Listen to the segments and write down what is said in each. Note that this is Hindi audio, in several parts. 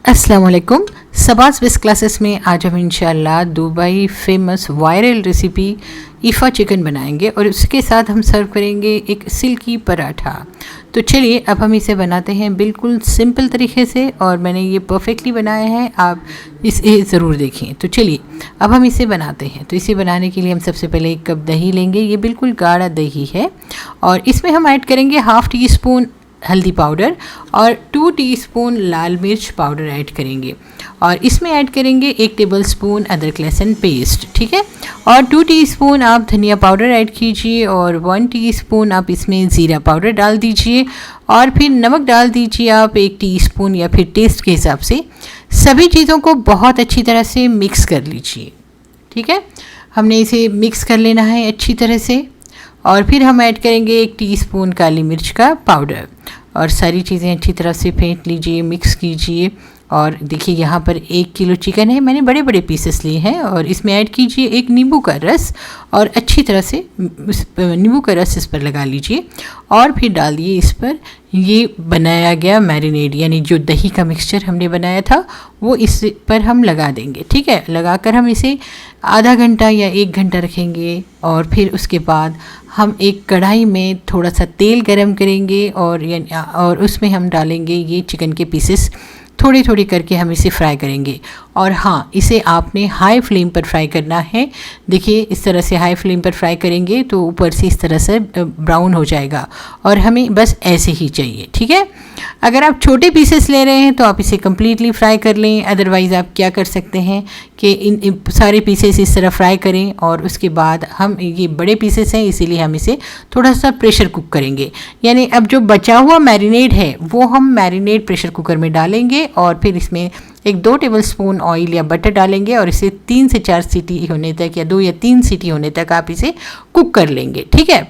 अस्सलाम वालेकुम। सबाज बेस्ट क्लासेस में आज हम इंशाल्लाह दुबई फेमस वायरल रेसिपी ईफ़ा चिकन बनाएंगे और उसके साथ हम सर्व करेंगे एक सिल्की पराठा। तो चलिए अब हम इसे बनाते हैं बिल्कुल सिंपल तरीके से और मैंने ये परफेक्टली बनाया है, आप इसे ज़रूर देखें। तो चलिए अब हम इसे बनाते हैं। तो इसे बनाने के लिए हम सबसे पहले 1 कप दही लेंगे। ये बिल्कुल गाढ़ा दही है और इसमें हम ऐड करेंगे ½ टीस्पून हल्दी पाउडर और 2 टीस्पून लाल मिर्च पाउडर ऐड करेंगे और इसमें ऐड करेंगे 1 टेबलस्पून अदरक लहसुन पेस्ट, ठीक है। और 2 टीस्पून आप धनिया पाउडर ऐड कीजिए और 1 टीस्पून आप इसमें ज़ीरा पाउडर डाल दीजिए और फिर नमक डाल दीजिए आप 1 टीस्पून या फिर टेस्ट के हिसाब से। सभी चीज़ों को बहुत अच्छी तरह से मिक्स कर लीजिए, ठीक है। हमने इसे मिक्स कर लेना है अच्छी तरह से और फिर हम ऐड करेंगे 1 टीस्पून काली मिर्च का पाउडर और सारी चीज़ें अच्छी तरह से फेंट लीजिए, मिक्स कीजिए। और देखिए यहाँ पर 1 किलो चिकन है, मैंने बड़े बड़े पीसेस लिए हैं और इसमें ऐड कीजिए 1 नींबू का रस और अच्छी तरह से नींबू का रस इस पर लगा लीजिए और फिर डालिए इस पर ये बनाया गया मैरिनेड, यानी जो दही का मिक्सचर हमने बनाया था वो इस पर हम लगा देंगे, ठीक है। लगाकर हम इसे आधा घंटा या 1 घंटा रखेंगे और फिर उसके बाद हम एक कढ़ाई में थोड़ा सा तेल गरम करेंगे और उसमें हम डालेंगे ये चिकन के पीसेस। थोड़ी थोड़ी करके हम इसे फ्राई करेंगे और हाँ, इसे आपने हाई फ्लेम पर फ्राई करना है। देखिए इस तरह से हाई फ्लेम पर फ्राई करेंगे तो ऊपर से इस तरह से ब्राउन हो जाएगा और हमें बस ऐसे ही चाहिए, ठीक है। अगर आप छोटे पीसेस ले रहे हैं तो आप इसे कम्प्लीटली फ्राई कर लें, अदरवाइज़ आप क्या कर सकते हैं कि इन सारे पीसेस इस तरह फ्राई करें और उसके बाद हम ये बड़े पीसेस हैं इसीलिए हम इसे थोड़ा सा प्रेशर कुक करेंगे। यानी अब जो बचा हुआ मैरिनेड है वो हम मैरिनेड प्रेशर कुकर में डालेंगे और फिर इसमें 1-2 टेबलस्पून ऑयल या बटर डालेंगे और इसे 3 से 4 सीटी होने तक या 2 या 3 सीटी होने तक आप इसे कुक कर लेंगे, ठीक है।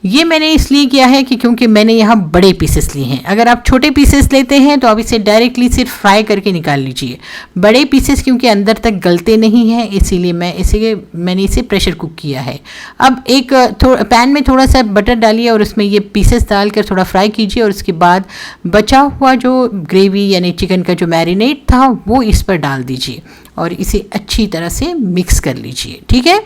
ये मैंने इसलिए किया है कि क्योंकि मैंने यहाँ बड़े पीसेस लिए हैं। अगर आप छोटे पीसेस लेते हैं तो आप इसे डायरेक्टली सिर्फ फ्राई करके निकाल लीजिए। बड़े पीसेस क्योंकि अंदर तक गलते नहीं हैं इसीलिए मैंने इसे प्रेशर कुक किया है। अब एक पैन में थोड़ा सा बटर डालिए और उसमें ये पीसेस डालकर थोड़ा फ्राई कीजिए और उसके बाद बचा हुआ जो ग्रेवी यानी चिकन का जो मैरिनेट था वो इस पर डाल दीजिए और इसे अच्छी तरह से मिक्स कर लीजिए, ठीक है।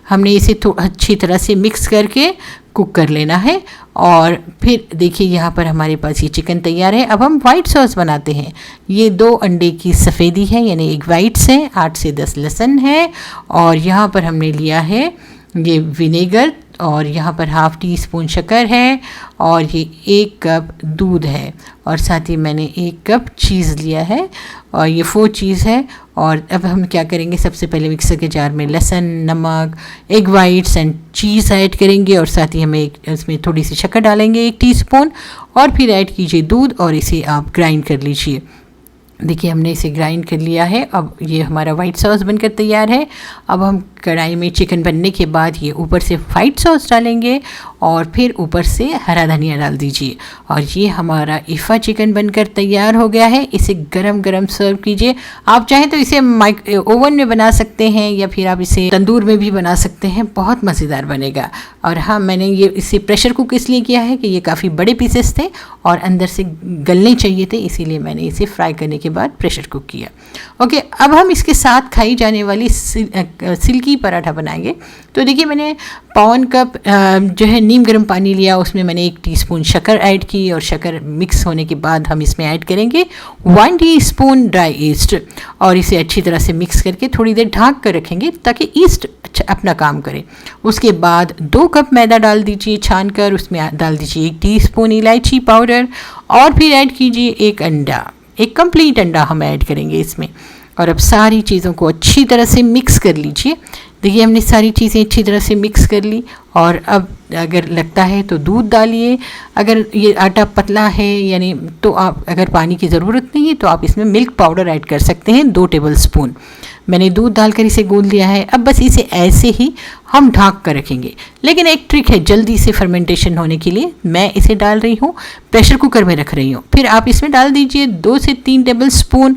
हमने इसे अच्छी तरह से मिक्स करके कुक कर लेना है और फिर देखिए यहाँ पर हमारे पास ये चिकन तैयार है। अब हम वाइट सॉस बनाते हैं। ये 2 अंडे की सफ़ेदी है यानी एग वाइट्स हैं, 8 से 10 लहसुन है और यहाँ पर हमने लिया है ये विनेगर और यहाँ पर ½ टीस्पून शक्कर है और ये 1 कप दूध है और साथ ही मैंने 1 कप चीज़ लिया है और ये 4 चीज़ है। और अब हम क्या करेंगे, सबसे पहले मिक्सर के जार में लहसुन, नमक, egg whites and cheese add करेंगे और साथ ही हमें इसमें थोड़ी सी शक्कर डालेंगे 1 टीस्पून और फिर ऐड कीजिए दूध और इसे आप ग्राइंड कर लीजिए। देखिए हमने इसे ग्राइंड कर लिया है। अब ये हमारा वाइट सॉस बनकर तैयार है। अब हम कढ़ाई में चिकन बनने के बाद ये ऊपर से वाइट सॉस डालेंगे और फिर ऊपर से हरा धनिया डाल दीजिए और ये हमारा ईफ़ा चिकन बनकर तैयार हो गया है। इसे गरम गरम सर्व कीजिए। आप चाहें तो इसे ओवन में बना सकते हैं या फिर आप इसे तंदूर में भी बना सकते हैं, बहुत मज़ेदार बनेगा। और हाँ, मैंने ये इसे प्रेशर कुक इसलिए किया है कि ये काफ़ी बड़े पीसेस थे और अंदर से गलने चाहिए थे, इसीलिए मैंने इसे फ्राई करने के बाद प्रेशर कुक किया। ओके, अब हम इसके साथ खाई जाने वाली सिल्की पराठा बनाएंगे। तो देखिए मैंने 1 कप जो है नीम गर्म पानी लिया, उसमें मैंने 1 टीस्पून शक्कर ऐड की और शक्कर मिक्स होने के बाद हम इसमें ऐड करेंगे 1 टीस्पून ड्राई ईस्ट और इसे अच्छी तरह से मिक्स करके थोड़ी देर ढक कर रखेंगे ताकि ईस्ट अपना काम करे। उसके बाद 2 कप मैदा डाल दीजिए छान कर, उसमें डाल दीजिए 1 टीस्पून इलायची पाउडर और फिर ऐड कीजिए 1 अंडा, 1 कंप्लीट अंडा हम ऐड करेंगे इसमें। और अब सारी चीज़ों को अच्छी तरह से मिक्स कर लीजिए। देखिए हमने सारी चीज़ें अच्छी तरह से मिक्स कर ली और अब अगर लगता है तो दूध डालिए। अगर ये आटा पतला है यानी तो आप अगर पानी की ज़रूरत नहीं है तो आप इसमें मिल्क पाउडर ऐड कर सकते हैं 2 टेबलस्पून। मैंने दूध डालकर इसे गूंद लिया है। अब बस इसे ऐसे ही हम ढक कर रखेंगे। लेकिन एक ट्रिक है जल्दी से फर्मेंटेशन होने के लिए, मैं इसे डाल रही हूँ प्रेशर कुकर में रख रही हूँ। फिर आप इसमें डाल दीजिए 2 से 3 टेबलस्पून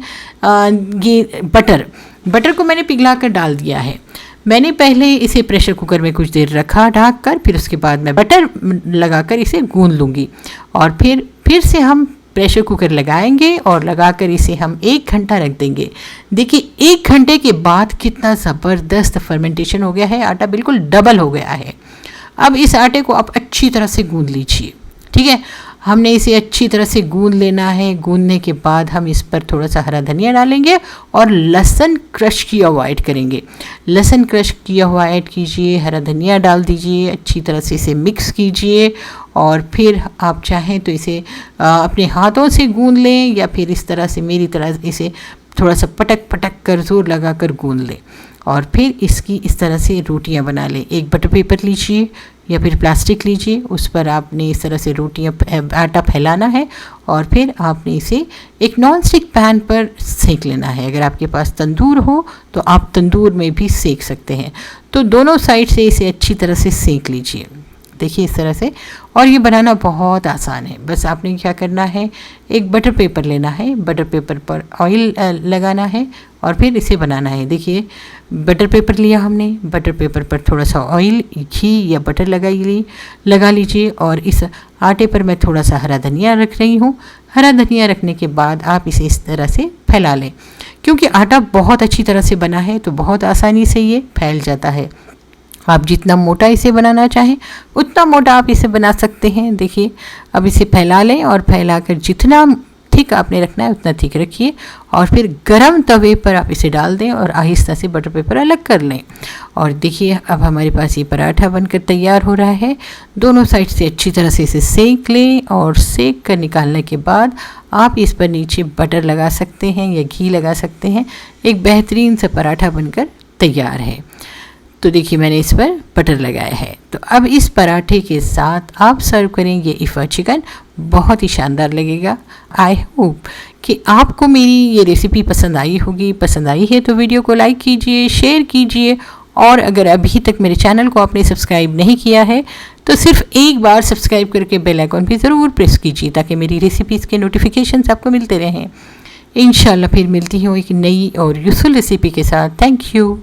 ये बटर को मैंने पिघला कर डाल दिया है। मैंने पहले इसे प्रेशर कुकर में कुछ देर रखा ढक कर, फिर उसके बाद मैं बटर लगाकर इसे गूंद लूँगी और फिर से हम प्रेशर कुकर लगाएंगे और लगाकर इसे हम 1 घंटा रख देंगे। देखिए 1 घंटे के बाद कितना ज़बरदस्त फर्मेंटेशन हो गया है, आटा बिल्कुल डबल हो गया है। अब इस आटे को आप अच्छी तरह से गूंद लीजिए। ठीक है, हमने इसे अच्छी तरह से गूंद लेना है। गूंदने के बाद हम इस पर थोड़ा सा हरा धनिया डालेंगे और लहसुन क्रश किया हुआ ऐड करेंगे। लहसुन क्रश किया हुआ ऐड कीजिए, हरा धनिया डाल दीजिए, अच्छी तरह से इसे मिक्स कीजिए और फिर आप चाहें तो इसे अपने हाथों से गूंद लें या फिर इस तरह से मेरी तरह इसे थोड़ा सा पटक पटक कर जोर लगा कर गूंद लें और फिर इसकी इस तरह से रोटियां बना लें। एक बटर पेपर लीजिए या फिर प्लास्टिक लीजिए, उस पर आपने इस तरह से आटा फैलाना है और फिर आपने इसे एक नॉन स्टिक पैन पर सेक लेना है। अगर आपके पास तंदूर हो तो आप तंदूर में भी सेक सकते हैं। तो दोनों साइड से इसे अच्छी तरह से सेक लीजिए। देखिए इस तरह से, और ये बनाना बहुत आसान है। बस आपने क्या करना है, एक बटर पेपर लेना है, बटर पेपर पर ऑयल लगाना है और फिर इसे बनाना है। देखिए बटर पेपर लिया हमने, बटर पेपर पर थोड़ा सा ऑयल, घी या बटर लगा लीजिए और इस आटे पर मैं थोड़ा सा हरा धनिया रख रही हूँ। हरा धनिया रखने के बाद आप इसे इस तरह से फैला लें। क्योंकि आटा बहुत अच्छी तरह से बना है तो बहुत आसानी से ये फैल जाता है। आप जितना मोटा इसे बनाना चाहें उतना मोटा आप इसे बना सकते हैं। देखिए अब इसे फैला लें और फैलाकर जितना थिक आपने रखना है उतना थिक रखिए और फिर गरम तवे पर आप इसे डाल दें और आहिस्ता से बटर पेपर अलग कर लें। और देखिए अब हमारे पास ये पराठा बनकर तैयार हो रहा है। दोनों साइड से अच्छी तरह से इसे सेक लें और सेक कर निकालने के बाद आप इस पर नीचे बटर लगा सकते हैं या घी लगा सकते हैं। एक बेहतरीन सा पराठा बनकर तैयार है। तो देखिए मैंने इस पर बटर लगाया है। तो अब इस पराठे के साथ आप सर्व करेंगे ईफा चिकन, बहुत ही शानदार लगेगा। आई होप कि आपको मेरी ये रेसिपी पसंद आई होगी। पसंद आई है तो वीडियो को लाइक कीजिए, शेयर कीजिए और अगर अभी तक मेरे चैनल को आपने सब्सक्राइब नहीं किया है तो सिर्फ एक बार सब्सक्राइब करके बेल आइकन भी ज़रूर प्रेस कीजिए ताकि मेरी रेसिपीज़ के नोटिफिकेशंस आपको मिलते रहें। इंशाल्लाह फिर मिलती हूँ एक नई और यूज़फुल रेसिपी के साथ। Thank you.